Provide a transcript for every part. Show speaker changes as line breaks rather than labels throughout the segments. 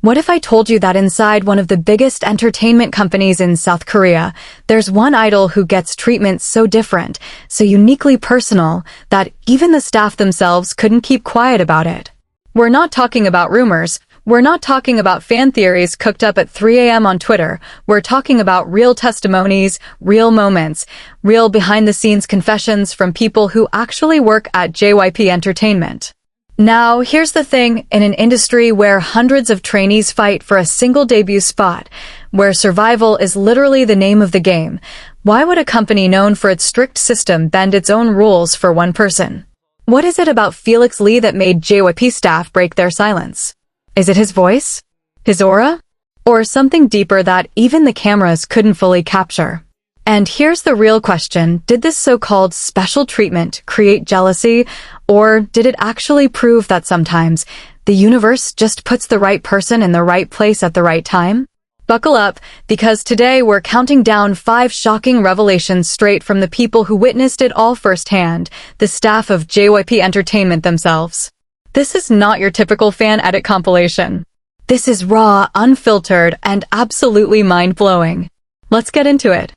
What if I told you that inside one of the biggest entertainment companies in South Korea, there's one idol who gets treatment so different, so uniquely personal, that even the staff themselves couldn't keep quiet about it? We're not talking about rumors. We're not talking about fan theories cooked up at 3 a.m. on Twitter. We're talking about real testimonies, real moments, real behind-the-scenes confessions from people who actually work at JYP Entertainment. Now, here's the thing, in an industry where hundreds of trainees fight for a single debut spot, where survival is literally the name of the game, why would a company known for its strict system bend its own rules for one person? What is it about Felix Lee that made JYP staff break their silence? Is it his voice? His aura? Or something deeper that even the cameras couldn't fully capture? And here's the real question, did this so-called special treatment create jealousy, or did it actually prove that sometimes the universe just puts the right person in the right place at the right time? Buckle up, because today we're counting down 5 shocking revelations straight from the people who witnessed it all firsthand, the staff of JYP Entertainment themselves. This is not your typical fan edit compilation. This is raw, unfiltered, and absolutely mind-blowing. Let's get into it.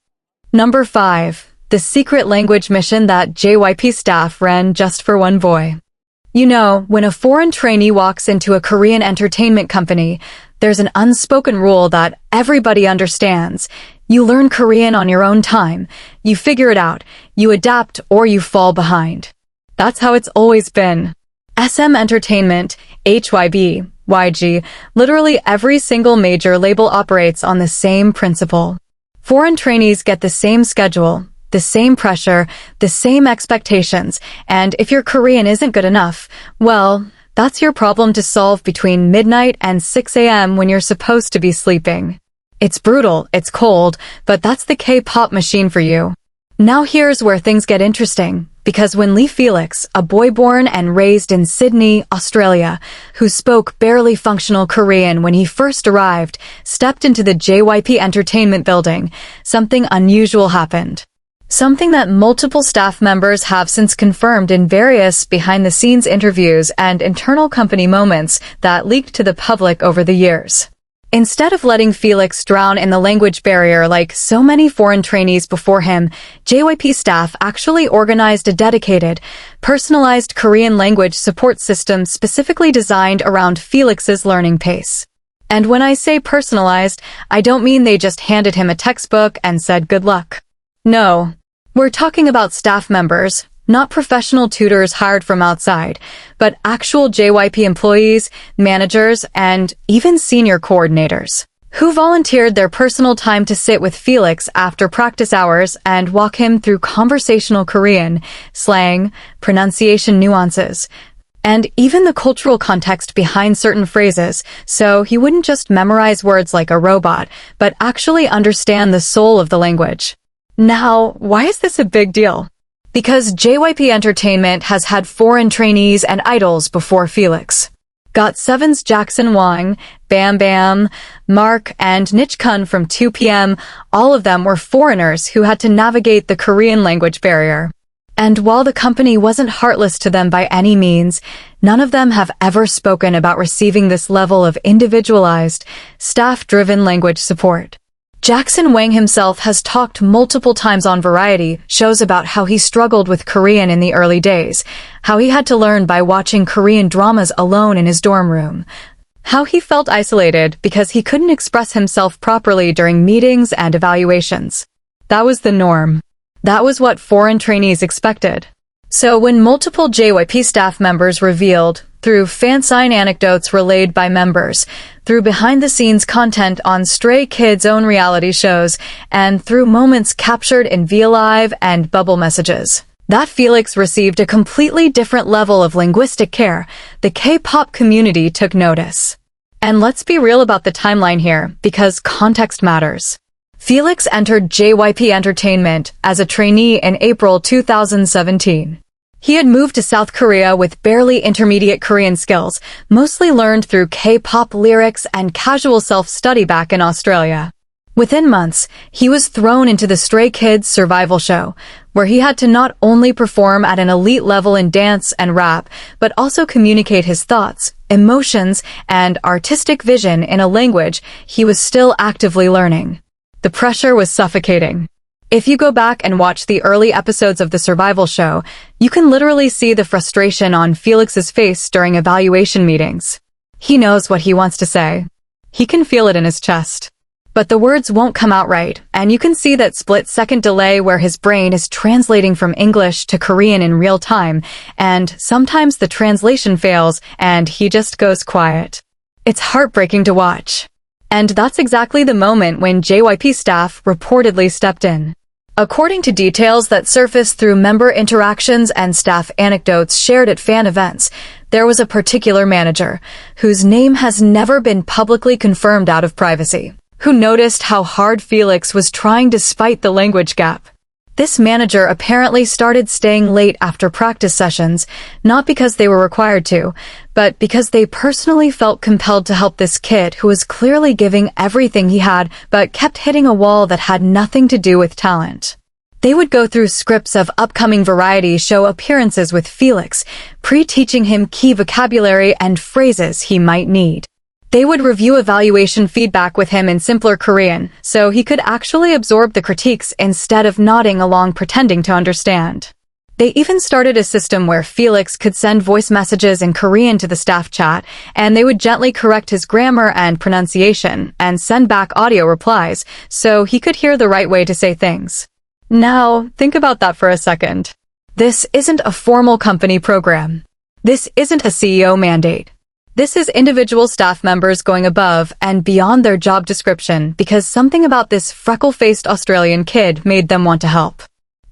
Number 5. The secret language mission that JYP staff ran just for one boy. You know, when a foreign trainee walks into a Korean entertainment company, there's an unspoken rule that everybody understands. You learn Korean on your own time. You figure it out. You adapt or you fall behind. That's how it's always been. SM Entertainment, HYB, YG, literally every single major label operates on the same principle. Foreign trainees get the same schedule, the same pressure, the same expectations, and if your Korean isn't good enough, well, that's your problem to solve between midnight and 6 a.m. when you're supposed to be sleeping. It's brutal, it's cold, but that's the K-pop machine for you. Now here's where things get interesting, because when Lee Felix, a boy born and raised in Sydney, Australia, who spoke barely functional Korean when he first arrived, stepped into the JYP Entertainment building, something unusual happened. Something that multiple staff members have since confirmed in various behind-the-scenes interviews and internal company moments that leaked to the public over the years. Instead of letting Felix drown in the language barrier like so many foreign trainees before him, JYP staff actually organized a dedicated, personalized Korean language support system specifically designed around Felix's learning pace. And when I say personalized, I don't mean they just handed him a textbook and said good luck. No, we're talking about staff members, not professional tutors hired from outside, but actual JYP employees, managers, and even senior coordinators, who volunteered their personal time to sit with Felix after practice hours and walk him through conversational Korean, slang, pronunciation nuances, and even the cultural context behind certain phrases, so he wouldn't just memorize words like a robot, but actually understand the soul of the language. Now, why is this a big deal? Because JYP Entertainment has had foreign trainees and idols before Felix. GOT7's Jackson Wang, Bam Bam, Mark, and Nichkhun from 2PM, all of them were foreigners who had to navigate the Korean language barrier. And while the company wasn't heartless to them by any means, none of them have ever spoken about receiving this level of individualized, staff-driven language support. Jackson Wang himself has talked multiple times on Variety shows about how he struggled with Korean in the early days, how he had to learn by watching Korean dramas alone in his dorm room, how he felt isolated because he couldn't express himself properly during meetings and evaluations. That was the norm. That was what foreign trainees expected. So when multiple JYP staff members revealed, through fan sign anecdotes relayed by members, through behind-the-scenes content on Stray Kids' own reality shows, and through moments captured in VLive and Bubble messages, that Felix received a completely different level of linguistic care, the K-pop community took notice. And let's be real about the timeline here, because context matters. Felix entered JYP Entertainment as a trainee in April 2017. He had moved to South Korea with barely intermediate Korean skills, mostly learned through K-pop lyrics and casual self-study back in Australia. Within months, he was thrown into the Stray Kids survival show, where he had to not only perform at an elite level in dance and rap, but also communicate his thoughts, emotions, and artistic vision in a language he was still actively learning. The pressure was suffocating. If you go back and watch the early episodes of the survival show, you can literally see the frustration on Felix's face during evaluation meetings. He knows what he wants to say. He can feel it in his chest. But the words won't come out right, and you can see that split-second delay where his brain is translating from English to Korean in real time, and sometimes the translation fails and he just goes quiet. It's heartbreaking to watch. And that's exactly the moment when JYP staff reportedly stepped in. According to details that surfaced through member interactions and staff anecdotes shared at fan events, there was a particular manager, whose name has never been publicly confirmed out of privacy, who noticed how hard Felix was trying despite the language gap. This manager apparently started staying late after practice sessions, not because they were required to, but because they personally felt compelled to help this kid who was clearly giving everything he had but kept hitting a wall that had nothing to do with talent. They would go through scripts of upcoming variety show appearances with Felix, pre-teaching him key vocabulary and phrases he might need. They would review evaluation feedback with him in simpler Korean, so he could actually absorb the critiques instead of nodding along pretending to understand. They even started a system where Felix could send voice messages in Korean to the staff chat, and they would gently correct his grammar and pronunciation, and send back audio replies, so he could hear the right way to say things. Now, think about that for a second. This isn't a formal company program. This isn't a CEO mandate. This is individual staff members going above and beyond their job description because something about this freckle-faced Australian kid made them want to help.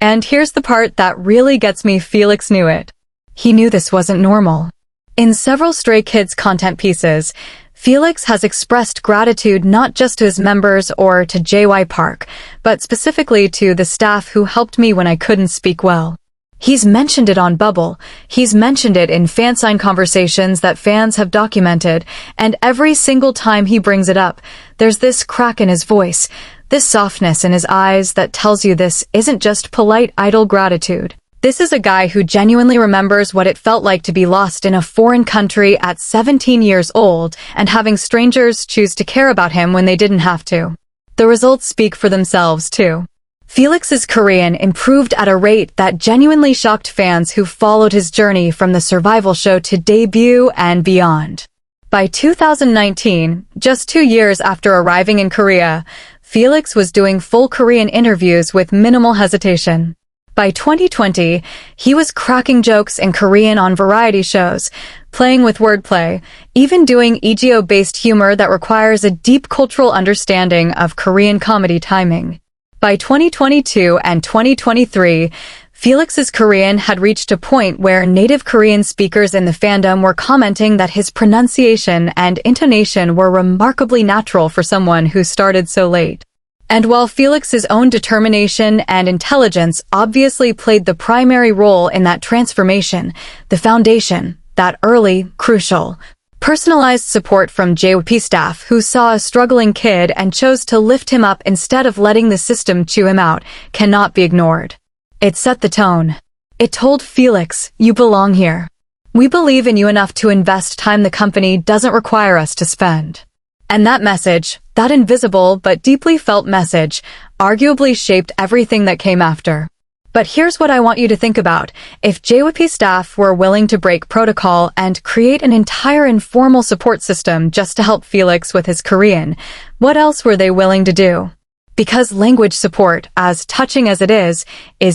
And here's the part that really gets me: Felix knew it. He knew this wasn't normal. In several Stray Kids content pieces, Felix has expressed gratitude not just to his members or to JYP, but specifically to the staff who helped me when I couldn't speak well. He's mentioned it on Bubble, he's mentioned it in fansign conversations that fans have documented, and every single time he brings it up, there's this crack in his voice, this softness in his eyes that tells you this isn't just polite idle gratitude. This is a guy who genuinely remembers what it felt like to be lost in a foreign country at 17 years old and having strangers choose to care about him when they didn't have to. The results speak for themselves, too. Felix's Korean improved at a rate that genuinely shocked fans who followed his journey from the survival show to debut and beyond. By 2019, just 2 years after arriving in Korea, Felix was doing full Korean interviews with minimal hesitation. By 2020, he was cracking jokes in Korean on variety shows, playing with wordplay, even doing EGO-based humor that requires a deep cultural understanding of Korean comedy timing. By 2022 and 2023, Felix's Korean had reached a point where native Korean speakers in the fandom were commenting that his pronunciation and intonation were remarkably natural for someone who started so late. And while Felix's own determination and intelligence obviously played the primary role in that transformation, the foundation, that early, crucial, personalized support from JYP staff who saw a struggling kid and chose to lift him up instead of letting the system chew him out, cannot be ignored. It set the tone. It told Felix, you belong here. We believe in you enough to invest time the company doesn't require us to spend. And that message, that invisible but deeply felt message, arguably shaped everything that came after. But here's what I want you to think about. If JYP staff were willing to break protocol and create an entire informal support system just to help Felix with his Korean, what else were they willing to do? Because language support, as touching as it is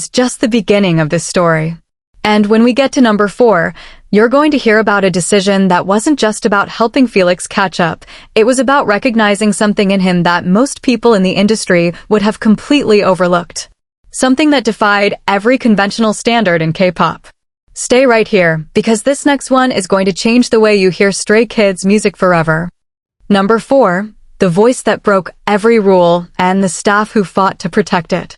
just the beginning of this story. And when we get to number 4, you're going to hear about a decision that wasn't just about helping Felix catch up. It was about recognizing something in him that most people in the industry would have completely overlooked. Something that defied every conventional standard in K-pop. Stay right here, because this next one is going to change the way you hear Stray Kids music forever. Number 4, the voice that broke every rule and the staff who fought to protect it.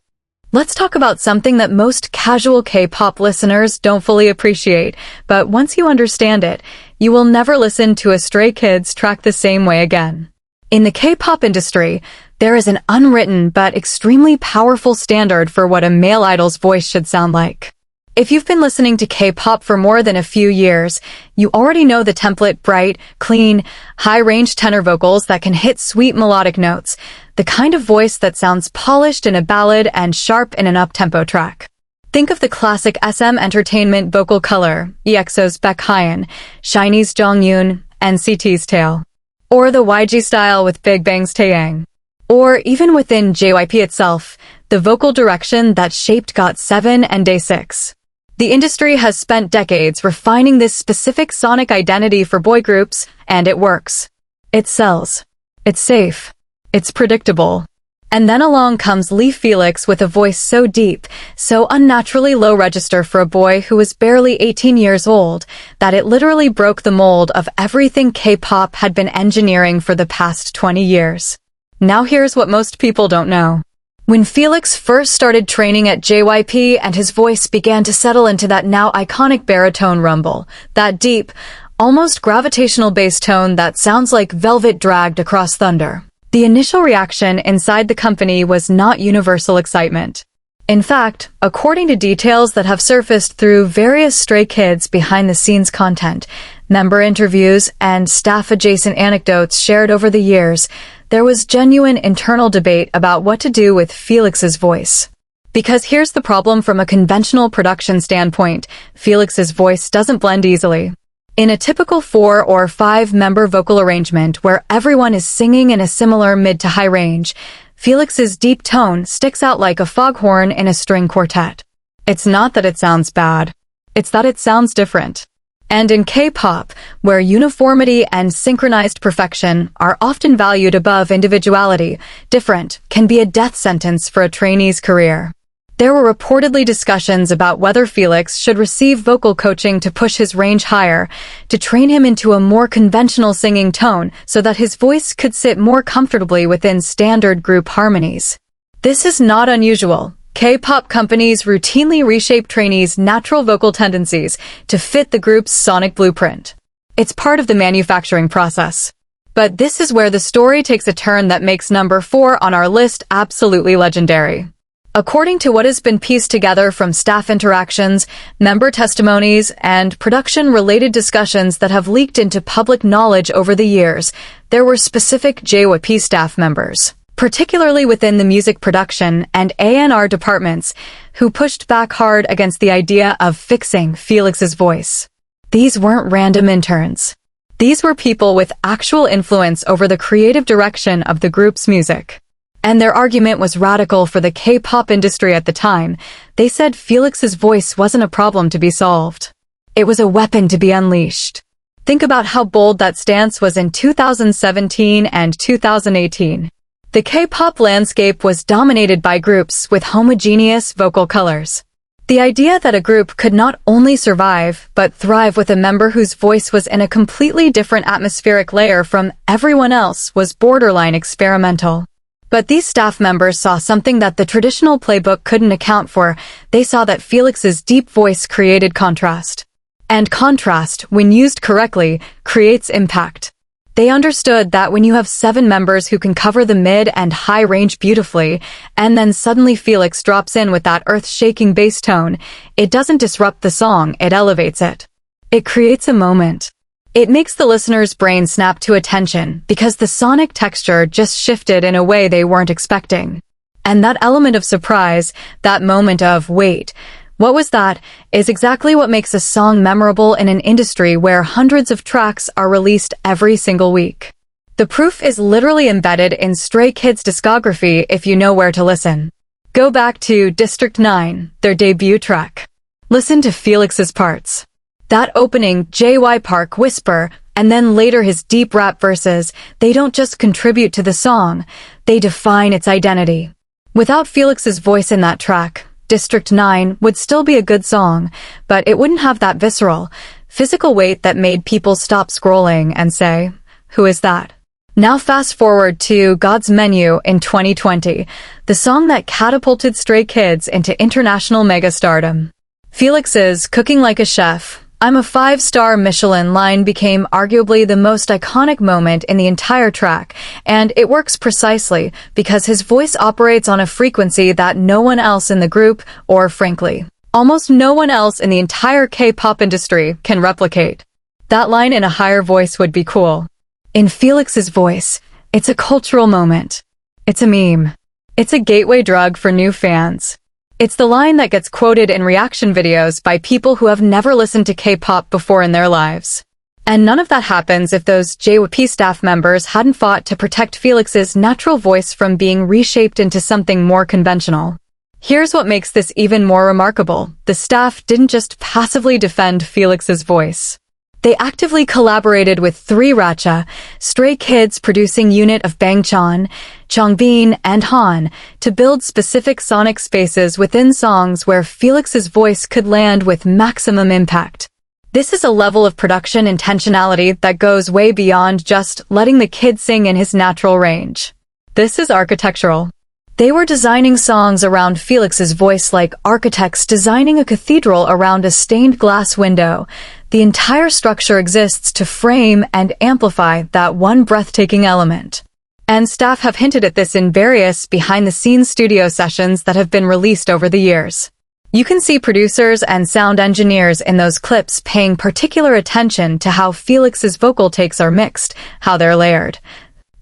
Let's talk about something that most casual K-pop listeners don't fully appreciate, but once you understand it, you will never listen to a Stray Kids track the same way again. In the K-pop industry, There is an unwritten but extremely powerful standard for what a male idol's voice should sound like. If you've been listening to K-pop for more than a few years, you already know the template: bright, clean, high-range tenor vocals that can hit sweet melodic notes, the kind of voice that sounds polished in a ballad and sharp in an up-tempo track. Think of the classic SM Entertainment vocal color, EXO's Baekhyun, SHINee's Jonghyun, NCT's Taeil. Or the YG style with Big Bang's Taeyang. Or even within JYP itself, the vocal direction that shaped GOT7 and Day 6. The industry has spent decades refining this specific sonic identity for boy groups, and it works. It sells. It's safe. It's predictable. And then along comes Lee Felix with a voice so deep, so unnaturally low register for a boy who was barely 18 years old, that it literally broke the mold of everything K-pop had been engineering for the past 20 years. Now here's what most people don't know. When Felix first started training at JYP and his voice began to settle into that now iconic baritone rumble, that deep, almost gravitational bass tone that sounds like velvet dragged across thunder, the initial reaction inside the company was not universal excitement. In fact, according to details that have surfaced through various Stray Kids behind-the-scenes content, member interviews, and staff-adjacent anecdotes shared over the years, there was genuine internal debate about what to do with Felix's voice. Because here's the problem from a conventional production standpoint: Felix's voice doesn't blend easily. In a typical 4 or 5 member vocal arrangement where everyone is singing in a similar mid to high range, Felix's deep tone sticks out like a foghorn in a string quartet. It's not that it sounds bad. It's that it sounds different. And in K-pop, where uniformity and synchronized perfection are often valued above individuality, different can be a death sentence for a trainee's career. There were reportedly discussions about whether Felix should receive vocal coaching to push his range higher, to train him into a more conventional singing tone so that his voice could sit more comfortably within standard group harmonies. This is not unusual. K-pop companies routinely reshape trainees' natural vocal tendencies to fit the group's sonic blueprint. It's part of the manufacturing process. But this is where the story takes a turn that makes number 4 on our list absolutely legendary. According to what has been pieced together from staff interactions, member testimonies, and production-related discussions that have leaked into public knowledge over the years, there were specific JYP staff members, particularly within the music production and A&R departments, who pushed back hard against the idea of fixing Felix's voice. These weren't random interns. These were people with actual influence over the creative direction of the group's music. And their argument was radical for the K-pop industry at the time. They said Felix's voice wasn't a problem to be solved. It was a weapon to be unleashed. Think about how bold that stance was in 2017 and 2018. The K-pop landscape was dominated by groups with homogeneous vocal colors. The idea that a group could not only survive, but thrive with a member whose voice was in a completely different atmospheric layer from everyone else was borderline experimental. But these staff members saw something that the traditional playbook couldn't account for. They saw that Felix's deep voice created contrast. And contrast, when used correctly, creates impact. They understood that when you have 7 members who can cover the mid and high range beautifully, and then suddenly Felix drops in with that earth-shaking bass tone, it doesn't disrupt the song, it elevates it. It creates a moment. It makes the listener's brain snap to attention because the sonic texture just shifted in a way they weren't expecting. And that element of surprise, that moment of, wait, what was that, is exactly what makes a song memorable in an industry where hundreds of tracks are released every single week. The proof is literally embedded in Stray Kids' discography if you know where to listen. Go back to District 9, their debut track. Listen to Felix's parts. That opening JY Park whisper, and then later his deep rap verses, they don't just contribute to the song, they define its identity. Without Felix's voice in that track, District 9 would still be a good song, but it wouldn't have that visceral, physical weight that made people stop scrolling and say, "Who is that?" Now fast forward to God's Menu in 2020, the song that catapulted Stray Kids into international megastardom. Felix's Cooking Like a Chef, I'm a 5-star Michelin line became arguably the most iconic moment in the entire track, and it works precisely because his voice operates on a frequency that no one else in the group, or frankly, almost no one else in the entire K-pop industry can replicate. That line in a higher voice would be cool. In Felix's voice, it's a cultural moment. It's a meme. It's a gateway drug for new fans. It's the line that gets quoted in reaction videos by people who have never listened to K-pop before in their lives. And none of that happens if those JYP staff members hadn't fought to protect Felix's natural voice from being reshaped into something more conventional. Here's what makes this even more remarkable. The staff didn't just passively defend Felix's voice. They actively collaborated with 3 Racha, Stray Kids producing unit of Bangchan, Changbin, and Han to build specific sonic spaces within songs where Felix's voice could land with maximum impact. This is a level of production intentionality that goes way beyond just letting the kid sing in his natural range. This is architectural. They were designing songs around Felix's voice like architects designing a cathedral around a stained glass window. The entire structure exists to frame and amplify that one breathtaking element. And staff have hinted at this in various behind-the-scenes studio sessions that have been released over the years. You can see producers and sound engineers in those clips paying particular attention to how Felix's vocal takes are mixed, how they're layered,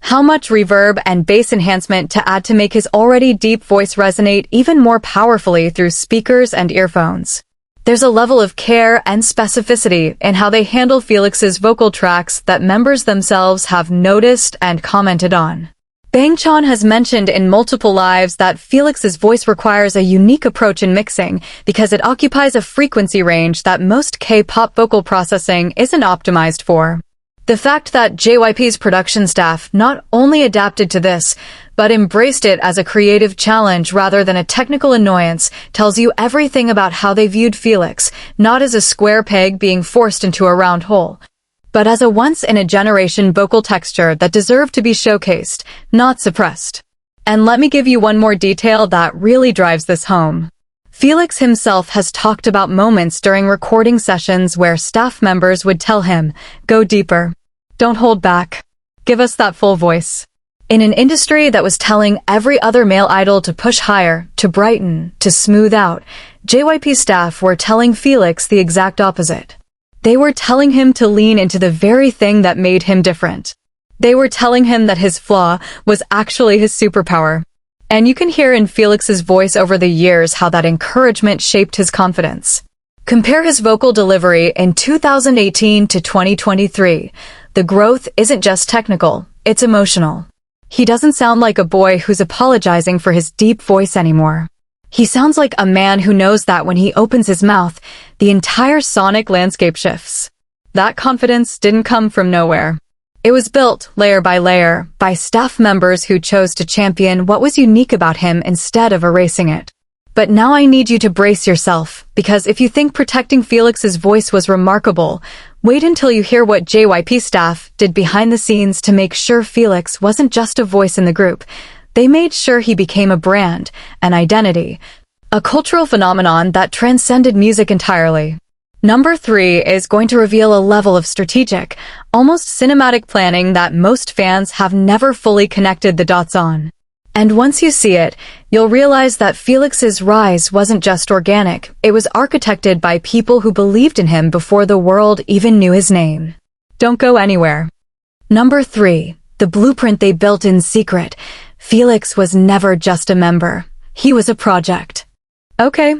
how much reverb and bass enhancement to add to make his already deep voice resonate even more powerfully through speakers and earphones. There's a level of care and specificity in how they handle Felix's vocal tracks that members themselves have noticed and commented on. Bangchan has mentioned in multiple lives that Felix's voice requires a unique approach in mixing because it occupies a frequency range that most K-pop vocal processing isn't optimized for. The fact that JYP's production staff not only adapted to this, but embraced it as a creative challenge rather than a technical annoyance tells you everything about how they viewed Felix, not as a square peg being forced into a round hole, but as a once-in-a-generation vocal texture that deserved to be showcased, not suppressed. And let me give you one more detail that really drives this home. Felix himself has talked about moments during recording sessions where staff members would tell him, "Go deeper. Don't hold back. Give us that full voice." In an industry that was telling every other male idol to push higher, to brighten, to smooth out, JYP staff were telling Felix the exact opposite. They were telling him to lean into the very thing that made him different. They were telling him that his flaw was actually his superpower. And you can hear in Felix's voice over the years how that encouragement shaped his confidence. Compare his vocal delivery in 2018 to 2023. The growth isn't just technical, it's emotional. He doesn't sound like a boy who's apologizing for his deep voice anymore. He sounds like a man who knows that when he opens his mouth, the entire sonic landscape shifts. That confidence didn't come from nowhere. It was built, layer by layer, by staff members who chose to champion what was unique about him instead of erasing it. But now I need you to brace yourself, because if you think protecting Felix's voice was remarkable, wait until you hear what JYP staff did behind the scenes to make sure Felix wasn't just a voice in the group. They made sure he became a brand, an identity, a cultural phenomenon that transcended music entirely. Number 3 is going to reveal a level of strategic, almost cinematic planning that most fans have never fully connected the dots on. And once you see it, you'll realize that Felix's rise wasn't just organic, it was architected by people who believed in him before the world even knew his name. Don't go anywhere. Number 3, the blueprint they built in secret. Felix was never just a member. He was a project. Okay,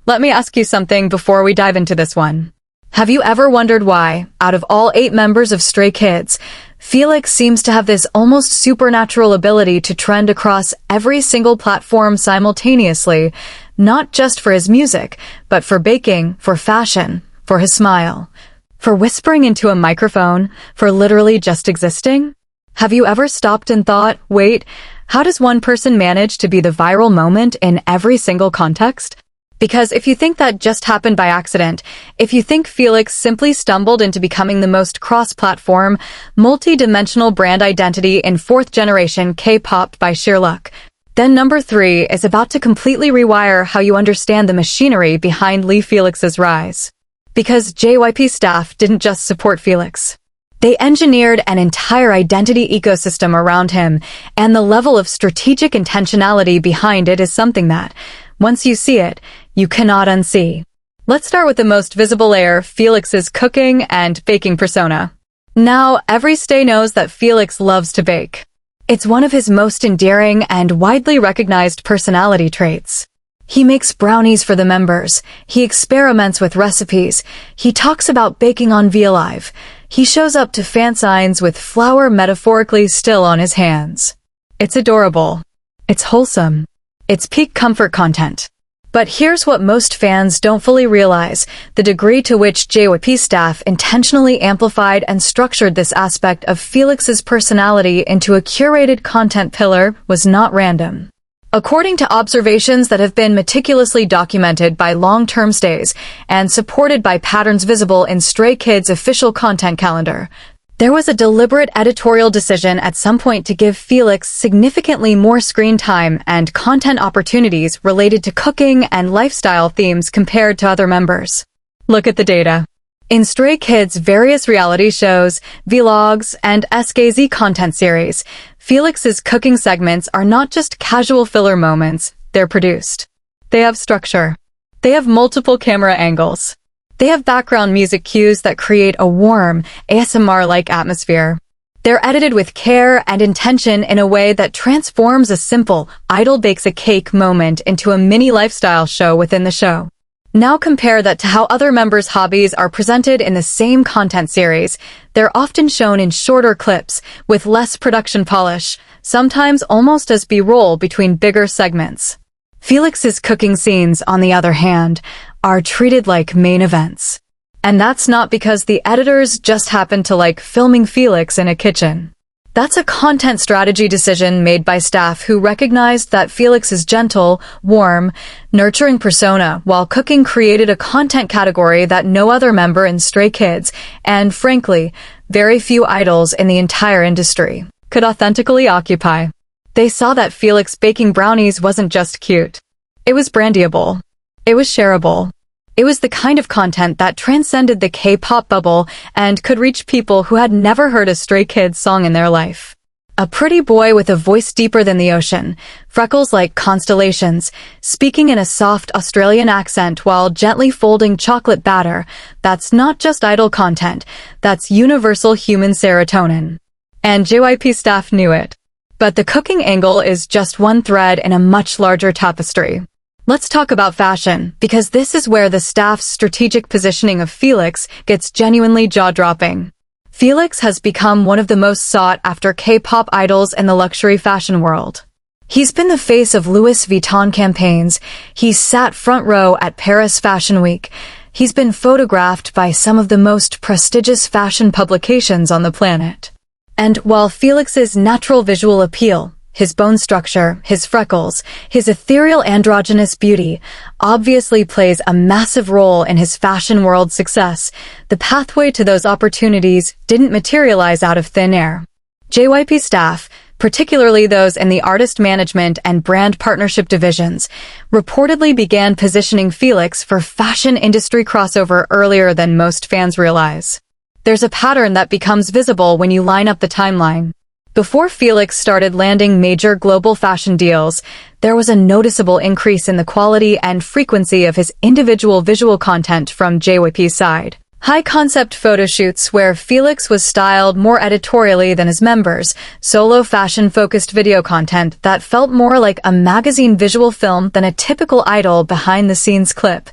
let me ask you something before we dive into this one. Have you ever wondered why, out of all 8 members of Stray Kids, Felix seems to have this almost supernatural ability to trend across every single platform simultaneously, not just for his music, but for baking, for fashion, for his smile, for whispering into a microphone, for literally just existing? Have you ever stopped and thought, wait, how does one person manage to be the viral moment in every single context? Because if you think that just happened by accident, if you think Felix simply stumbled into becoming the most cross-platform, multi-dimensional brand identity in 4th-generation K-pop by sheer luck, then number 3 is about to completely rewire how you understand the machinery behind Lee Felix's rise. Because JYP staff didn't just support Felix. They engineered an entire identity ecosystem around him, and the level of strategic intentionality behind it is something that, once you see it, you cannot unsee. Let's start with the most visible layer, Felix's cooking and baking persona. Now, every stay knows that Felix loves to bake. It's one of his most endearing and widely recognized personality traits. He makes brownies for the members. He experiments with recipes. He talks about baking on VLive. He shows up to fan signs with flour metaphorically still on his hands. It's adorable. It's wholesome. It's peak comfort content. But here's what most fans don't fully realize: the degree to which JYP staff intentionally amplified and structured this aspect of Felix's personality into a curated content pillar was not random. According to observations that have been meticulously documented by long-term stays and supported by patterns visible in Stray Kids' official content calendar, there was a deliberate editorial decision at some point to give Felix significantly more screen time and content opportunities related to cooking and lifestyle themes compared to other members. Look at the data. In Stray Kids' various reality shows, vlogs, and SKZ content series, Felix's cooking segments are not just casual filler moments, they're produced. They have structure. They have multiple camera angles. They have background music cues that create a warm, ASMR-like atmosphere. They're edited with care and intention in a way that transforms a simple idol bakes a cake moment into a mini lifestyle show within the show. Now compare that to how other members' hobbies are presented in the same content series. They're often shown in shorter clips, with less production polish, sometimes almost as B-roll between bigger segments. Felix's cooking scenes, on the other hand, are treated like main events. And that's not because the editors just happen to like filming Felix in a kitchen. That's a content strategy decision made by staff who recognized that Felix's gentle, warm, nurturing persona while cooking created a content category that no other member in Stray Kids, and frankly, very few idols in the entire industry, could authentically occupy. They saw that Felix baking brownies wasn't just cute. It was brandyable. It was shareable. It was the kind of content that transcended the K-pop bubble and could reach people who had never heard a Stray Kids song in their life. A pretty boy with a voice deeper than the ocean, freckles like constellations, speaking in a soft Australian accent while gently folding chocolate batter. That's not just idol content, that's universal human serotonin. And JYP staff knew it. But the cooking angle is just one thread in a much larger tapestry. Let's talk about fashion, because this is where the staff's strategic positioning of Felix gets genuinely jaw-dropping. Felix has become one of the most sought-after K-pop idols in the luxury fashion world. He's been the face of Louis Vuitton campaigns. He's sat front row at Paris Fashion Week. He's been photographed by some of the most prestigious fashion publications on the planet. And while Felix's natural visual appeal, his bone structure, his freckles, his ethereal androgynous beauty obviously plays a massive role in his fashion world success, the pathway to those opportunities didn't materialize out of thin air. JYP staff, particularly those in the artist management and brand partnership divisions, reportedly began positioning Felix for fashion industry crossover earlier than most fans realize. There's a pattern that becomes visible when you line up the timeline. Before Felix started landing major global fashion deals, there was a noticeable increase in the quality and frequency of his individual visual content from JYP's side. High-concept photo shoots where Felix was styled more editorially than his members, solo fashion-focused video content that felt more like a magazine visual film than a typical idol behind-the-scenes clip,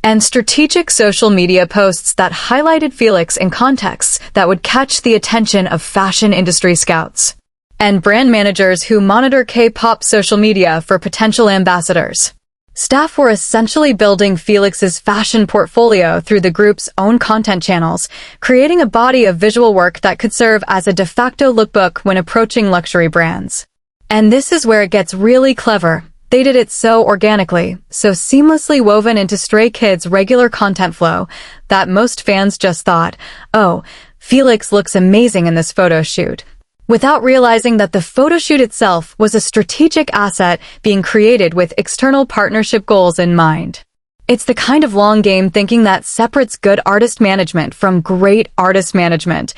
and strategic social media posts that highlighted Felix in contexts that would catch the attention of fashion industry scouts and brand managers who monitor K-pop social media for potential ambassadors. Staff were essentially building Felix's fashion portfolio through the group's own content channels, creating a body of visual work that could serve as a de facto lookbook when approaching luxury brands. And this is where it gets really clever. They did it so organically, so seamlessly woven into Stray Kids' regular content flow, that most fans just thought, oh, Felix looks amazing in this photo shoot, without realizing that the photo shoot itself was a strategic asset being created with external partnership goals in mind. It's the kind of long game thinking that separates good artist management from great artist management.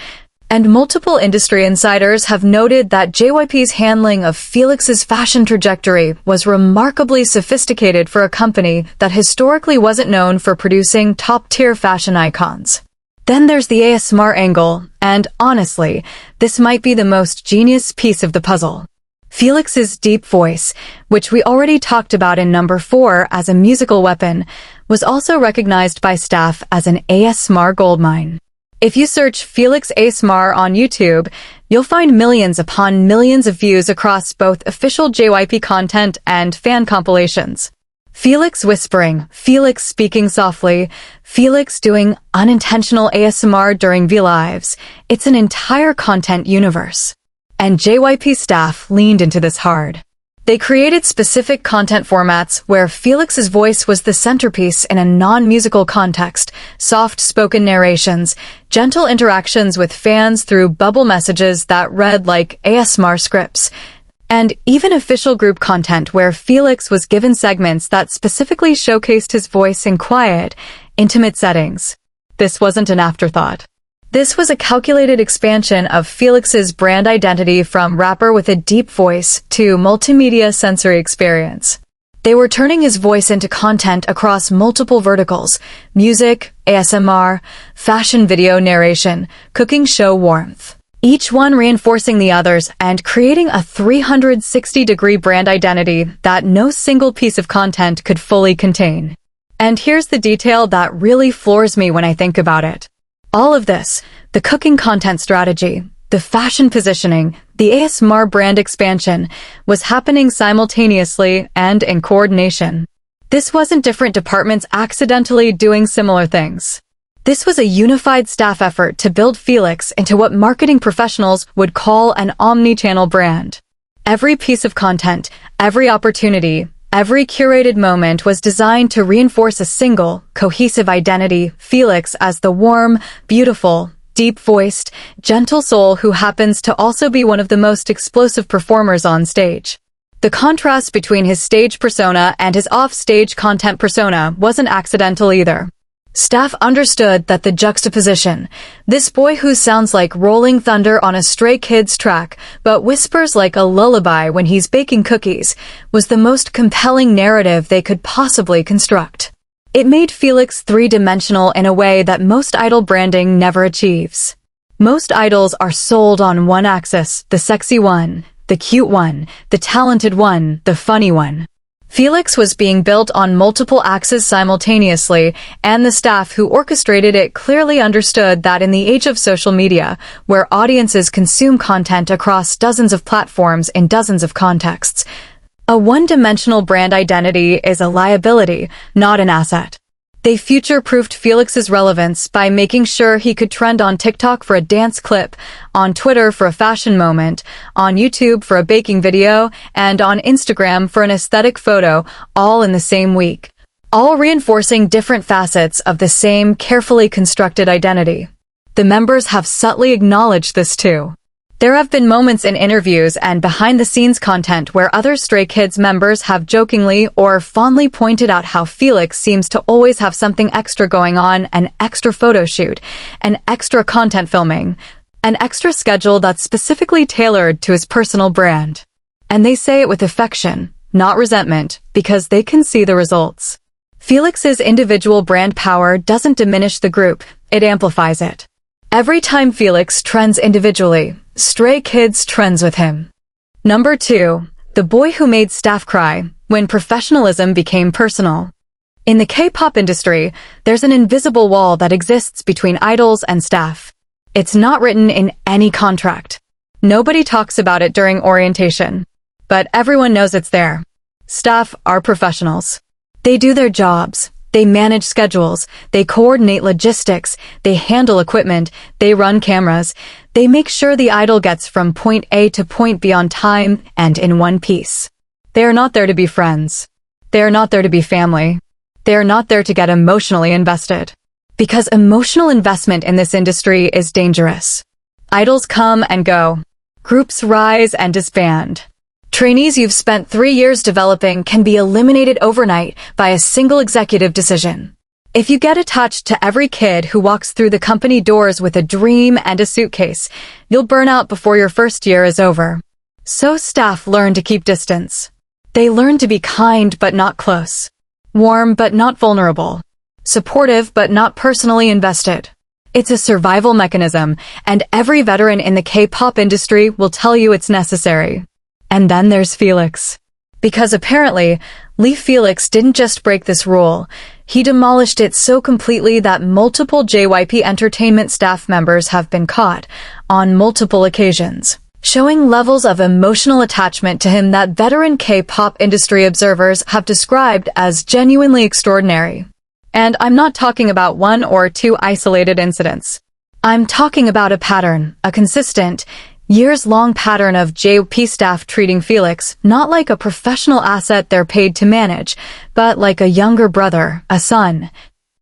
And multiple industry insiders have noted that JYP's handling of Felix's fashion trajectory was remarkably sophisticated for a company that historically wasn't known for producing top-tier fashion icons. Then there's the ASMR angle, and honestly, this might be the most genius piece of the puzzle. Felix's deep voice, which we already talked about in number 4 as a musical weapon, was also recognized by staff as an ASMR goldmine. If you search Felix ASMR on YouTube, you'll find millions upon millions of views across both official JYP content and fan compilations. Felix whispering, Felix speaking softly, Felix doing unintentional ASMR during V-Lives. It's an entire content universe. And JYP staff leaned into this hard. They created specific content formats where Felix's voice was the centerpiece in a non-musical context, soft-spoken narrations, gentle interactions with fans through bubble messages that read like ASMR scripts, and even official group content where Felix was given segments that specifically showcased his voice in quiet, intimate settings. This wasn't an afterthought. This was a calculated expansion of Felix's brand identity from rapper with a deep voice to multimedia sensory experience. They were turning his voice into content across multiple verticals: music, ASMR, fashion video narration, cooking show warmth. Each one reinforcing the others and creating a 360-degree brand identity that no single piece of content could fully contain. And here's the detail that really floors me when I think about it. All of this, the cooking content strategy, the fashion positioning, the ASMR brand expansion, was happening simultaneously and in coordination. This wasn't different departments accidentally doing similar things. This was a unified staff effort to build Felix into what marketing professionals would call an omni-channel brand. Every piece of content, every opportunity, every curated moment was designed to reinforce a single, cohesive identity: Felix as the warm, beautiful, deep-voiced, gentle soul who happens to also be one of the most explosive performers on stage. The contrast between his stage persona and his off-stage content persona wasn't accidental either. Staff understood that the juxtaposition, this boy who sounds like rolling thunder on a Stray Kids track but whispers like a lullaby when he's baking cookies, was the most compelling narrative they could possibly construct. It made Felix three-dimensional in a way that most idol branding never achieves. Most idols are sold on one axis: the sexy one, the cute one, the talented one, the funny one. Felix was being built on multiple axes simultaneously, and the staff who orchestrated it clearly understood that in the age of social media, where audiences consume content across dozens of platforms in dozens of contexts, a one-dimensional brand identity is a liability, not an asset. They future-proofed Felix's relevance by making sure he could trend on TikTok for a dance clip, on Twitter for a fashion moment, on YouTube for a baking video, and on Instagram for an aesthetic photo, all in the same week. All reinforcing different facets of the same carefully constructed identity. The members have subtly acknowledged this too. There have been moments in interviews and behind-the-scenes content where other Stray Kids members have jokingly or fondly pointed out how Felix seems to always have something extra going on: an extra photo shoot, an extra content filming, an extra schedule that's specifically tailored to his personal brand. And they say it with affection, not resentment, because they can see the results. Felix's individual brand power doesn't diminish the group, it amplifies it. Every time Felix trends individually, Stray Kids trends with him. Number 2, the boy who made staff cry when professionalism became personal. In the K-pop industry, there's an invisible wall that exists between idols and staff. It's not written in any contract. Nobody talks about it during orientation. But everyone knows it's there. Staff are professionals. They do their jobs. They manage schedules, they coordinate logistics, they handle equipment, they run cameras, they make sure the idol gets from point A to point B on time and in one piece. They are not there to be friends. They are not there to be family. They are not there to get emotionally invested. Because emotional investment in this industry is dangerous. Idols come and go. Groups rise and disband. Trainees you've spent 3 years developing can be eliminated overnight by a single executive decision. If you get attached to every kid who walks through the company doors with a dream and a suitcase, you'll burn out before your first year is over. So staff learn to keep distance. They learn to be kind but not close, warm but not vulnerable, supportive but not personally invested. It's a survival mechanism, and every veteran in the K-pop industry will tell you it's necessary. And then there's Felix. Because apparently, Lee Felix didn't just break this rule, he demolished it so completely that multiple JYP Entertainment staff members have been caught on multiple occasions, showing levels of emotional attachment to him that veteran K-pop industry observers have described as genuinely extraordinary. And I'm not talking about 1 or 2 isolated incidents. I'm talking about a pattern, a consistent, years-long pattern of JYP staff treating Felix not like a professional asset they're paid to manage, but like a younger brother, a son,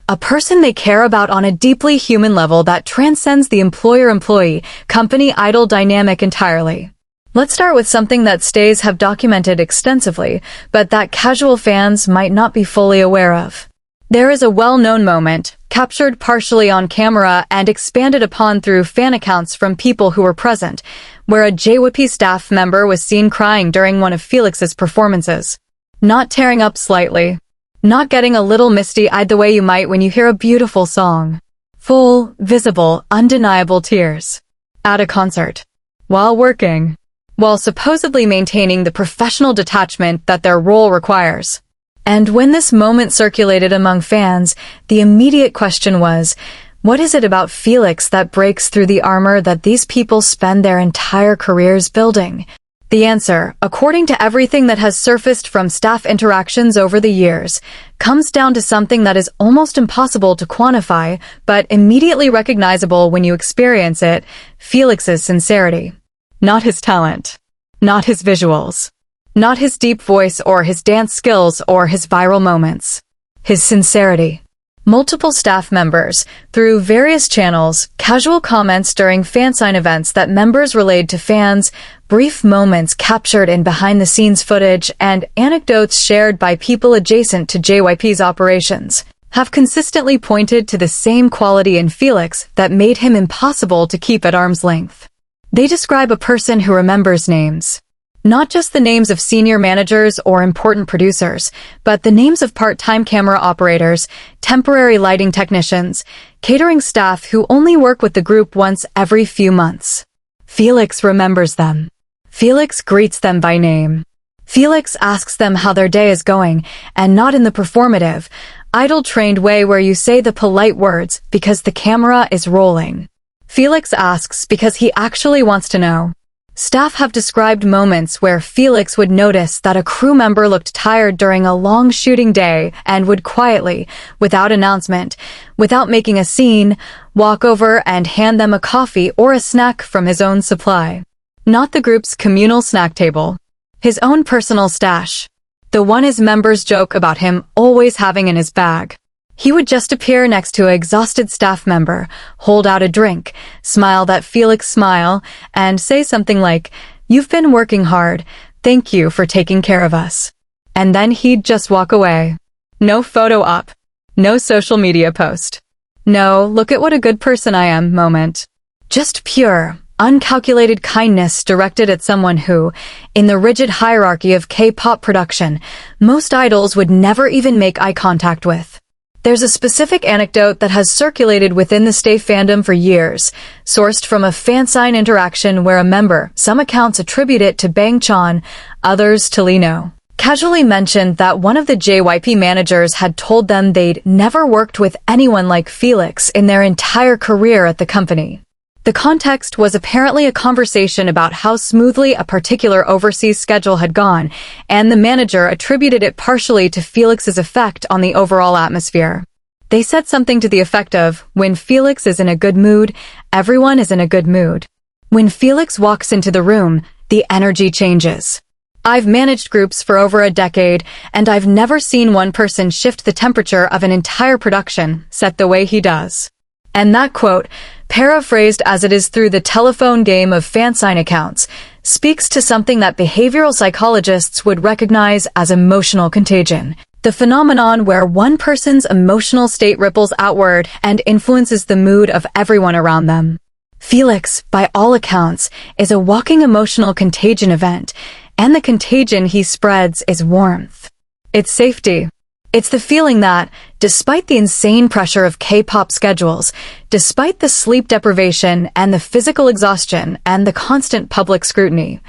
a person they care about on a deeply human level that transcends the employer-employee, company-idol dynamic entirely. Let's start with something that stays have documented extensively, but that casual fans might not be fully aware of. There is a well-known moment, captured partially on camera and expanded upon through fan accounts from people who were present, where a JYP staff member was seen crying during one of Felix's performances. Not tearing up slightly. Not getting a little misty-eyed the way you might when you hear a beautiful song. Full, visible, undeniable tears. At a concert. While working. While supposedly maintaining the professional detachment that their role requires. And when this moment circulated among fans, the immediate question was, what is it about Felix that breaks through the armor that these people spend their entire careers building? The answer, according to everything that has surfaced from staff interactions over the years, comes down to something that is almost impossible to quantify, but immediately recognizable when you experience it: Felix's sincerity. Not his talent. Not his visuals. Not his deep voice or his dance skills or his viral moments. His sincerity. Multiple staff members, through various channels, casual comments during fansign events that members relayed to fans, brief moments captured in behind-the-scenes footage, and anecdotes shared by people adjacent to JYP's operations, have consistently pointed to the same quality in Felix that made him impossible to keep at arm's length. They describe a person who remembers names. Not just the names of senior managers or important producers, but the names of part-time camera operators, temporary lighting technicians, catering staff who only work with the group once every few months. Felix remembers them. Felix greets them by name. Felix asks them how their day is going, and not in the performative, idol-trained way where you say the polite words because the camera is rolling. Felix asks because he actually wants to know. Staff have described moments where Felix would notice that a crew member looked tired during a long shooting day and would quietly, without announcement, without making a scene, walk over and hand them a coffee or a snack from his own supply. Not the group's communal snack table. His own personal stash. The one his members joke about him always having in his bag. He would just appear next to an exhausted staff member, hold out a drink, smile that Felix smile, and say something like, "You've been working hard, thank you for taking care of us." And then he'd just walk away. No photo up. No social media post. No, look at what a good person I am moment. Just pure, uncalculated kindness directed at someone who, in the rigid hierarchy of K-pop production, most idols would never even make eye contact with. There's a specific anecdote that has circulated within the Stay fandom for years, sourced from a fansign interaction where a member, some accounts attribute it to Bang Chan, others to Lino, casually mentioned that one of the JYP managers had told them they'd never worked with anyone like Felix in their entire career at the company. The context was apparently a conversation about how smoothly a particular overseas schedule had gone, and the manager attributed it partially to Felix's effect on the overall atmosphere. They said something to the effect of, when Felix is in a good mood, everyone is in a good mood. When Felix walks into the room, the energy changes. I've managed groups for over a decade, and I've never seen one person shift the temperature of an entire production set the way he does. And that quote, paraphrased as it is through the telephone game of fansign accounts, speaks to something that behavioral psychologists would recognize as emotional contagion. The phenomenon where one person's emotional state ripples outward and influences the mood of everyone around them. Felix, by all accounts, is a walking emotional contagion event, and the contagion he spreads is warmth. It's safety. It's the feeling that, despite the insane pressure of K-pop schedules, despite the sleep deprivation and the physical exhaustion and the constant public scrutiny,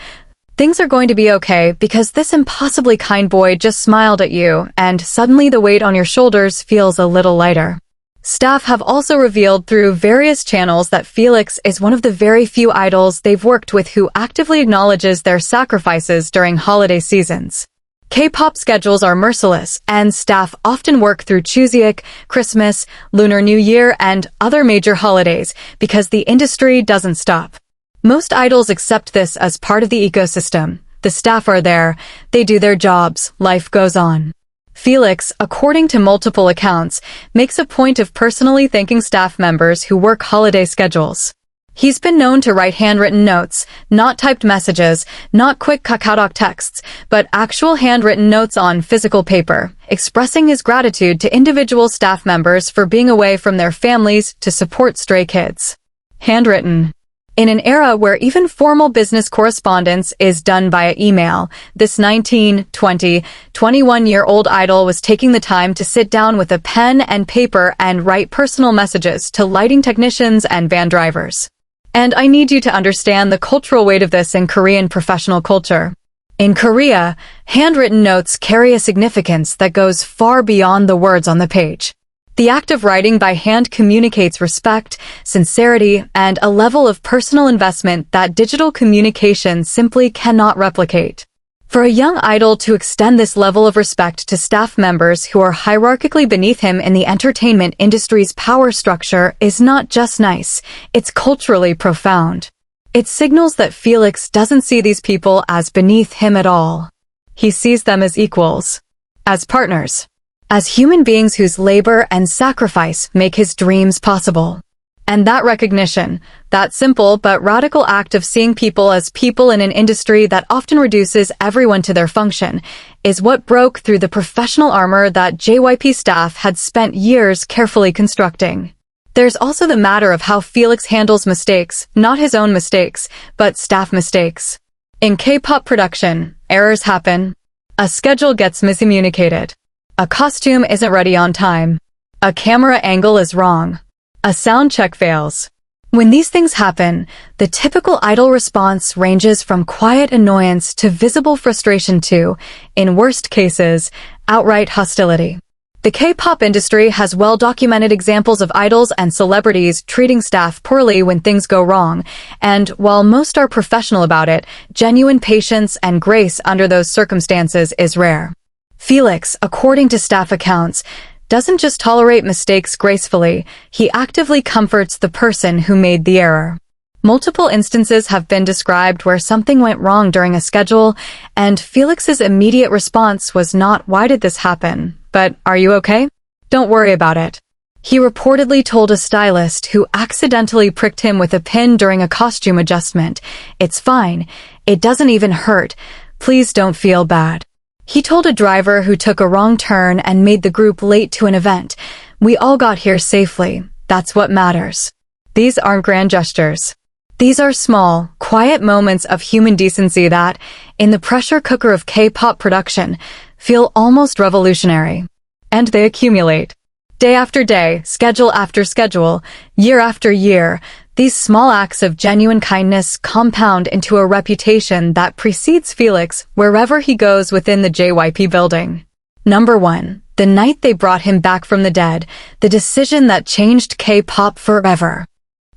things are going to be okay because this impossibly kind boy just smiled at you and suddenly the weight on your shoulders feels a little lighter. Staff have also revealed through various channels that Felix is one of the very few idols they've worked with who actively acknowledges their sacrifices during holiday seasons. K-pop schedules are merciless, and staff often work through Chuseok, Christmas, Lunar New Year, and other major holidays because the industry doesn't stop. Most idols accept this as part of the ecosystem. The staff are there, they do their jobs, life goes on. Felix, according to multiple accounts, makes a point of personally thanking staff members who work holiday schedules. He's been known to write handwritten notes, not typed messages, not quick KakaoTalk texts, but actual handwritten notes on physical paper, expressing his gratitude to individual staff members for being away from their families to support stray kids. Handwritten. In an era where even formal business correspondence is done via email, this 19, 20, 21-year-old idol was taking the time to sit down with a pen and paper and write personal messages to lighting technicians and van drivers. And I need you to understand the cultural weight of this in Korean professional culture. In Korea, handwritten notes carry a significance that goes far beyond the words on the page. The act of writing by hand communicates respect, sincerity, and a level of personal investment that digital communication simply cannot replicate. For a young idol to extend this level of respect to staff members who are hierarchically beneath him in the entertainment industry's power structure is not just nice, it's culturally profound. It signals that Felix doesn't see these people as beneath him at all. He sees them as equals, as partners, as human beings whose labor and sacrifice make his dreams possible. And that recognition, that simple but radical act of seeing people as people in an industry that often reduces everyone to their function, is what broke through the professional armor that JYP staff had spent years carefully constructing. There's also the matter of how Felix handles mistakes, not his own mistakes, but staff mistakes. In K-pop production, errors happen. A schedule gets miscommunicated. A costume isn't ready on time. A camera angle is wrong. A sound check fails. When these things happen, the typical idol response ranges from quiet annoyance to visible frustration to, in worst cases, outright hostility. The K-pop industry has well-documented examples of idols and celebrities treating staff poorly when things go wrong, and while most are professional about it, genuine patience and grace under those circumstances is rare. Felix, according to staff accounts, doesn't just tolerate mistakes gracefully, he actively comforts the person who made the error. Multiple instances have been described where something went wrong during a schedule, and Felix's immediate response was not, "Why did this happen?" but "Are you okay? Don't worry about it." He reportedly told a stylist who accidentally pricked him with a pin during a costume adjustment, "It's fine. It doesn't even hurt. Please don't feel bad." He told a driver who took a wrong turn and made the group late to an event, "We all got here safely. That's what matters." These aren't grand gestures. These are small, quiet moments of human decency that, in the pressure cooker of K-pop production, feel almost revolutionary. And they accumulate. Day after day, schedule after schedule, year after year, these small acts of genuine kindness compound into a reputation that precedes Felix wherever he goes within the JYP building. Number 1. The night they brought him back from the dead, the decision that changed K-pop forever.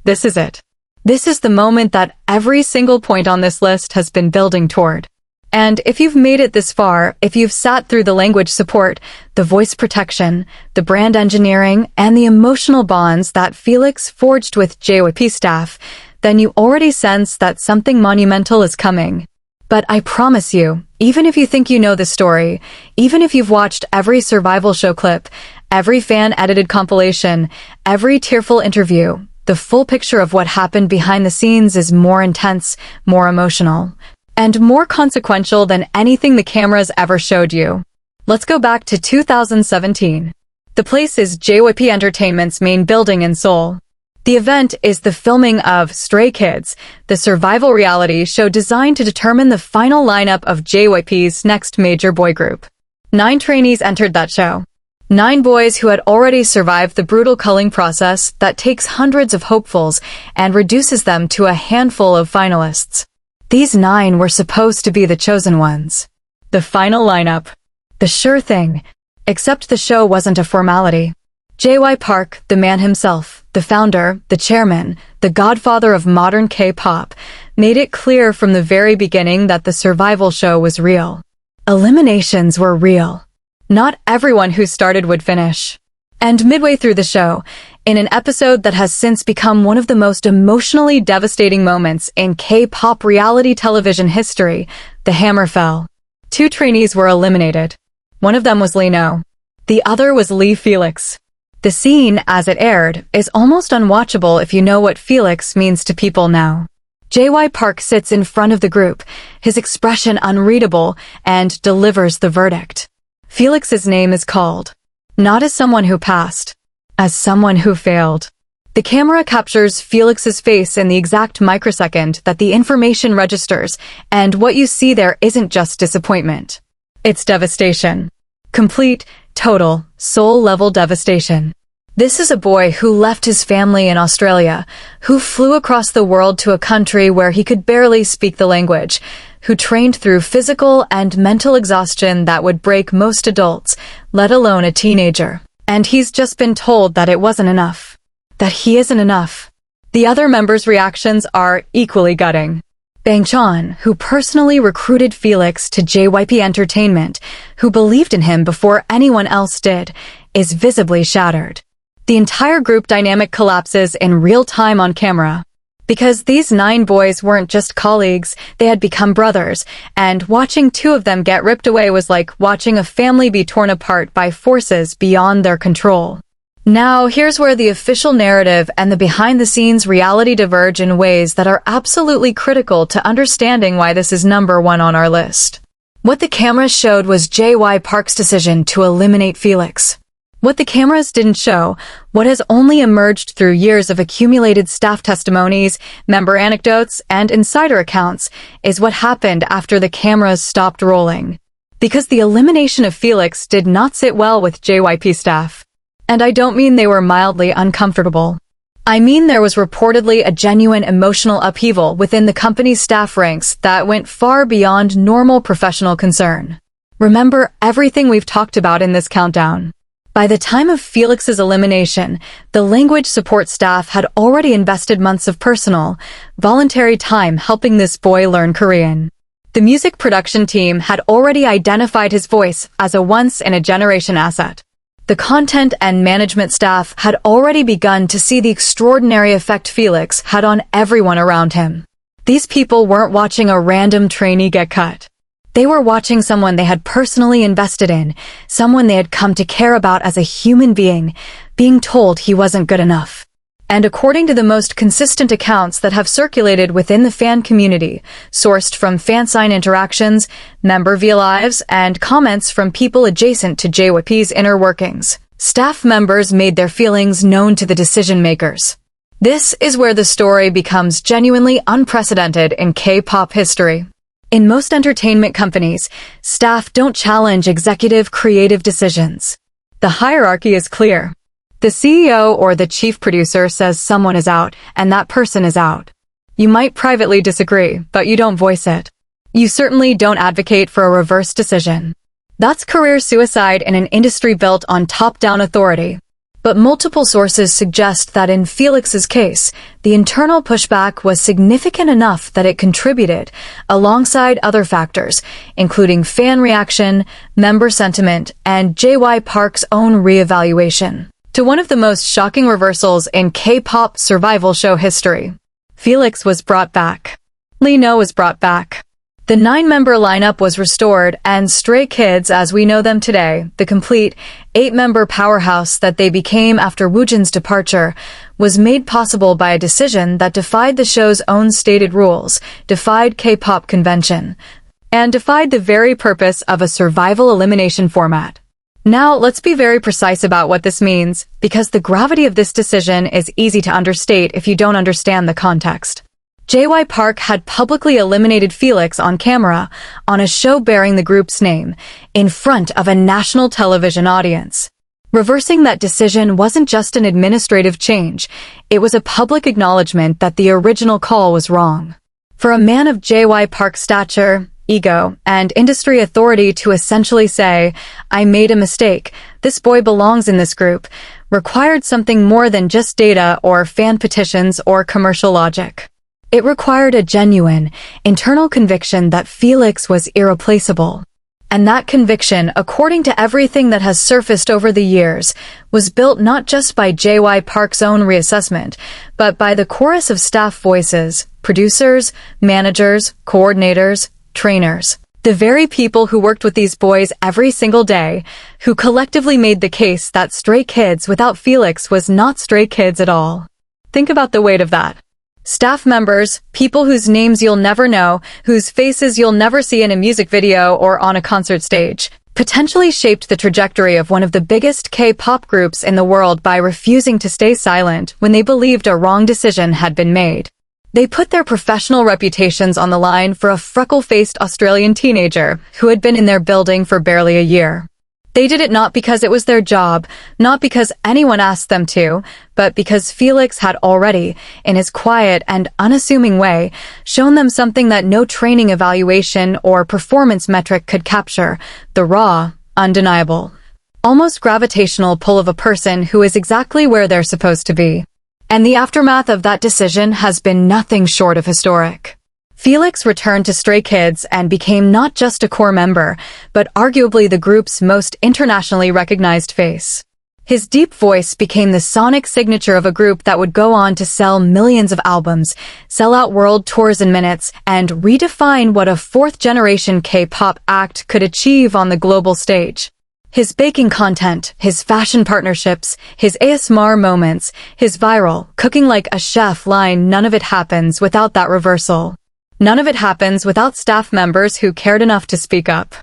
This is it. This is the moment that every single point on this list has been building toward. And if you've made it this far, if you've sat through the language support, the voice protection, the brand engineering, and the emotional bonds that Felix forged with JYP staff, then you already sense that something monumental is coming. But I promise you, even if you think you know the story, even if you've watched every survival show clip, every fan-edited compilation, every tearful interview, The full picture of what happened behind the scenes is more intense, more emotional, and more consequential than anything the cameras ever showed you. Let's go back to 2017. The place is JYP Entertainment's main building in Seoul. The event is the filming of StrayKids, the survival reality show designed to determine the final lineup of JYP's next major boy group. 9 trainees entered that show. 9 boys who had already survived the brutal culling process that takes hundreds of hopefuls and reduces them to a handful of finalists. These 9 were supposed to be the chosen ones. The final lineup. The sure thing. Except the show wasn't a formality. JY Park, the man himself, the founder, the chairman, the godfather of modern K-pop, made it clear from the very beginning that the survival show was real. Eliminations were real. Not everyone who started would finish. And midway through the show, in an episode that has since become one of the most emotionally devastating moments in K-pop reality television history, the hammer fell. 2 trainees were eliminated. One of them was Lee. The other was Lee Felix. The scene, as it aired, is almost unwatchable if you know what Felix means to people now. JY Park sits in front of the group, his expression unreadable, and delivers the verdict. Felix's name is called, not as someone who passed, as someone who failed. The camera captures Felix's face in the exact microsecond that the information registers, and what you see there isn't just disappointment. It's devastation. Complete, total, soul-level devastation. This is a boy who left his family in Australia, who flew across the world to a country where he could barely speak the language, who trained through physical and mental exhaustion that would break most adults, let alone a teenager. And he's just been told that it wasn't enough. That he isn't enough. The other members' reactions are equally gutting. Bang Chan, who personally recruited Felix to JYP Entertainment, who believed in him before anyone else did, is visibly shattered. The entire group dynamic collapses in real time on camera. Because these 9 boys weren't just colleagues, they had become brothers, and watching 2 of them get ripped away was like watching a family be torn apart by forces beyond their control. Now, here's where the official narrative and the behind-the-scenes reality diverge in ways that are absolutely critical to understanding why this is number 1 on our list. What the cameras showed was JY Park's decision to eliminate Felix. What the cameras didn't show, what has only emerged through years of accumulated staff testimonies, member anecdotes, and insider accounts, is what happened after the cameras stopped rolling. Because the elimination of Felix did not sit well with JYP staff. And I don't mean they were mildly uncomfortable. I mean there was reportedly a genuine emotional upheaval within the company's staff ranks that went far beyond normal professional concern. Remember everything we've talked about in this countdown. By the time of Felix's elimination, the language support staff had already invested months of personal, voluntary time helping this boy learn Korean. The music production team had already identified his voice as a once-in-a-generation asset. The content and management staff had already begun to see the extraordinary effect Felix had on everyone around him. These people weren't watching a random trainee get cut. They were watching someone they had personally invested in, someone they had come to care about as a human being, being told he wasn't good enough. And according to the most consistent accounts that have circulated within the fan community, sourced from fan-sign interactions, member V-Lives, and comments from people adjacent to JYP's inner workings, staff members made their feelings known to the decision-makers. This is where the story becomes genuinely unprecedented in K-pop history. In most entertainment companies, staff don't challenge executive creative decisions. The hierarchy is clear. The CEO or the chief producer says someone is out, and that person is out. You might privately disagree, but you don't voice it. You certainly don't advocate for a reverse decision. That's career suicide in an industry built on top-down authority. But multiple sources suggest that in Felix's case, the internal pushback was significant enough that it contributed, alongside other factors, including fan reaction, member sentiment, and JY Park's own reevaluation, to one of the most shocking reversals in K-pop survival show history. Felix was brought back. Lee was brought back. The 9-member lineup was restored, and Stray Kids, as we know them today, the complete 8-member powerhouse that they became after Woojin's departure, was made possible by a decision that defied the show's own stated rules, defied K-pop convention, and defied the very purpose of a survival elimination format. Now, let's be very precise about what this means, because the gravity of this decision is easy to understate if you don't understand the context. JY Park had publicly eliminated Felix on camera on a show bearing the group's name in front of a national television audience. Reversing that decision wasn't just an administrative change, it was a public acknowledgement that the original call was wrong. For a man of JY Park's stature, ego, and industry authority to essentially say, "I made a mistake, this boy belongs in this group," required something more than just data or fan petitions or commercial logic. It required a genuine, internal conviction that Felix was irreplaceable. And that conviction, according to everything that has surfaced over the years, was built not just by JY Park's own reassessment, but by the chorus of staff voices, producers, managers, coordinators, trainers. The very people who worked with these boys every single day, who collectively made the case that Stray Kids without Felix was not Stray Kids at all. Think about the weight of that. Staff members, people whose names you'll never know, whose faces you'll never see in a music video or on a concert stage, potentially shaped the trajectory of one of the biggest K-pop groups in the world by refusing to stay silent when they believed a wrong decision had been made. They put their professional reputations on the line for a freckle-faced Australian teenager who had been in their building for barely a year. They did it not because it was their job, not because anyone asked them to, but because Felix had already, in his quiet and unassuming way, shown them something that no training evaluation or performance metric could capture, the raw, undeniable, almost gravitational pull of a person who is exactly where they're supposed to be. And the aftermath of that decision has been nothing short of historic. Felix returned to Stray Kids and became not just a core member, but arguably the group's most internationally recognized face. His deep voice became the sonic signature of a group that would go on to sell millions of albums, sell out world tours in minutes, and redefine what a fourth-generation K-pop act could achieve on the global stage. His baking content, his fashion partnerships, his ASMR moments, his viral, cooking like a chef line, none of it happens without that reversal. None of it happens without staff members who cared enough to speak up.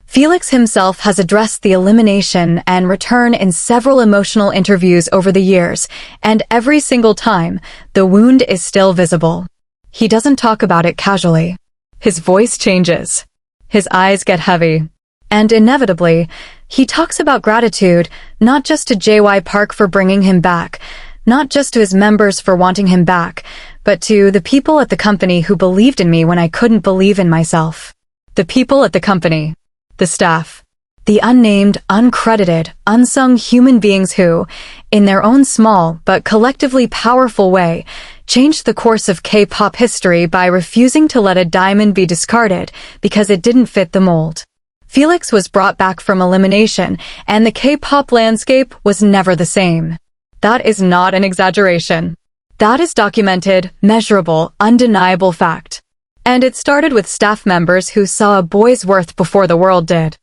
Felix himself has addressed the elimination and return in several emotional interviews over the years, and every single time, the wound is still visible. He doesn't talk about it casually. His voice changes. His eyes get heavy. And inevitably, he talks about gratitude, not just to JY Park for bringing him back, not just to his members for wanting him back, but to the people at the company who believed in me when I couldn't believe in myself. The people at the company. The staff. The unnamed, uncredited, unsung human beings who, in their own small but collectively powerful way, changed the course of K-pop history by refusing to let a diamond be discarded because it didn't fit the mold. Felix was brought back from elimination, and the K-pop landscape was never the same. That is not an exaggeration. That is documented, measurable, undeniable fact. And it started with staff members who saw a boy's worth before the world did.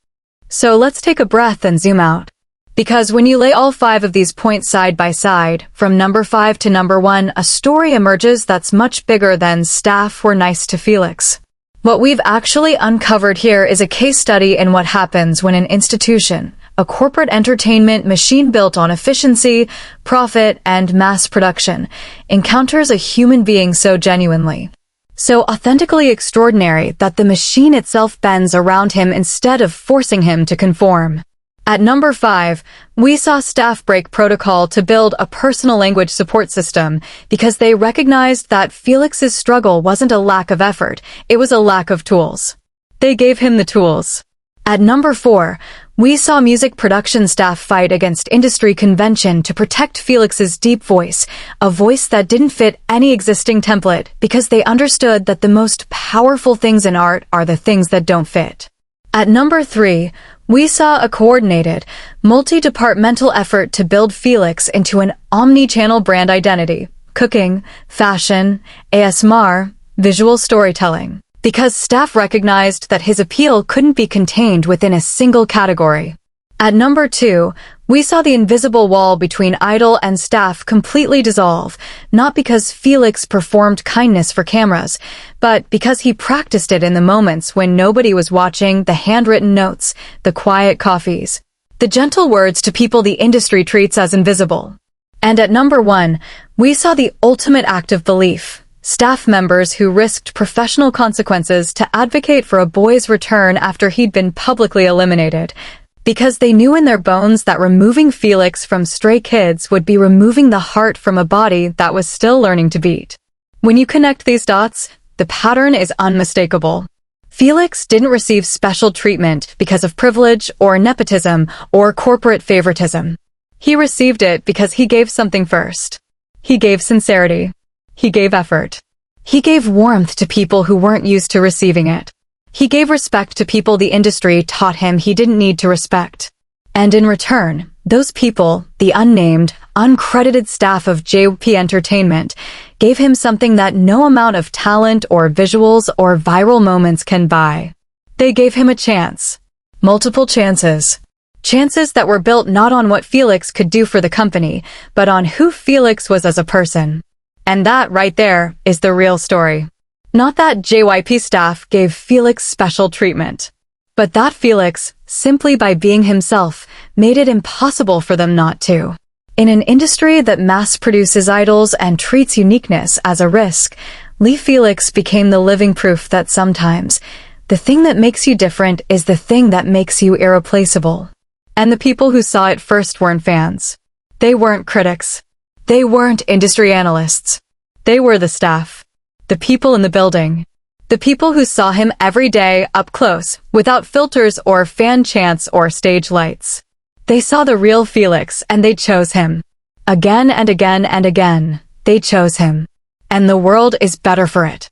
So let's take a breath and zoom out. Because when you lay all 5 of these points side by side, from number 5 to number 1, a story emerges that's much bigger than staff were nice to Felix. What we've actually uncovered here is a case study in what happens when an institution, a corporate entertainment machine built on efficiency, profit, and mass production, encounters a human being so genuinely, so authentically extraordinary that the machine itself bends around him instead of forcing him to conform. At number 5, we saw staff break protocol to build a personal language support system because they recognized that Felix's struggle wasn't a lack of effort, it was a lack of tools. They gave him the tools. At number 4, we saw music production staff fight against industry convention to protect Felix's deep voice, a voice that didn't fit any existing template because they understood that the most powerful things in art are the things that don't fit. At number 3, we saw a coordinated, multi-departmental effort to build Felix into an omni-channel brand identity: cooking, fashion, ASMR, visual storytelling. because staff recognized that his appeal couldn't be contained within a single category. At number 2, we saw the invisible wall between idol and staff completely dissolve, not because Felix performed kindness for cameras, but because he practiced it in the moments when nobody was watching, the handwritten notes, the quiet coffees, the gentle words to people the industry treats as invisible. And at number 1, we saw the ultimate act of belief. Staff members who risked professional consequences to advocate for a boy's return after he'd been publicly eliminated, because they knew in their bones that removing Felix from Stray Kids would be removing the heart from a body that was still learning to beat. When you connect these dots, the pattern is unmistakable. Felix didn't receive special treatment because of privilege or nepotism or corporate favoritism. He received it because he gave something first. He gave sincerity. He gave effort. He gave warmth to people who weren't used to receiving it. He gave respect to people the industry taught him he didn't need to respect. And in return, those people, the unnamed, uncredited staff of JYP Entertainment, gave him something that no amount of talent or visuals or viral moments can buy. They gave him a chance. Multiple chances. Chances that were built not on what Felix could do for the company, but on who Felix was as a person. And that right there is the real story. Not that JYP staff gave Felix special treatment, but that Felix, simply by being himself, made it impossible for them not to. In an industry that mass-produces idols and treats uniqueness as a risk, Lee Felix became the living proof that sometimes, the thing that makes you different is the thing that makes you irreplaceable. And the people who saw it first weren't fans. They weren't critics. They weren't industry analysts. They were the staff. The people in the building. The people who saw him every day up close, without filters or fan chants or stage lights. They saw the real Felix and they chose him. Again and again and again, they chose him. And the world is better for it.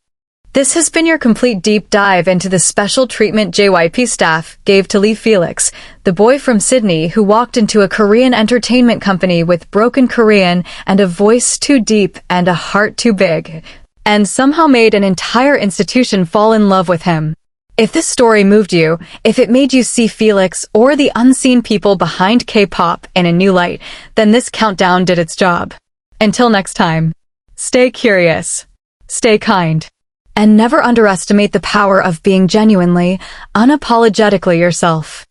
This has been your complete deep dive into the special treatment JYP staff gave to Lee Felix, the boy from Sydney who walked into a Korean entertainment company with broken Korean and a voice too deep and a heart too big, and somehow made an entire institution fall in love with him. If this story moved you, if it made you see Felix or the unseen people behind K-pop in a new light, then this countdown did its job. Until next time, stay curious, stay kind, and never underestimate the power of being genuinely, unapologetically yourself.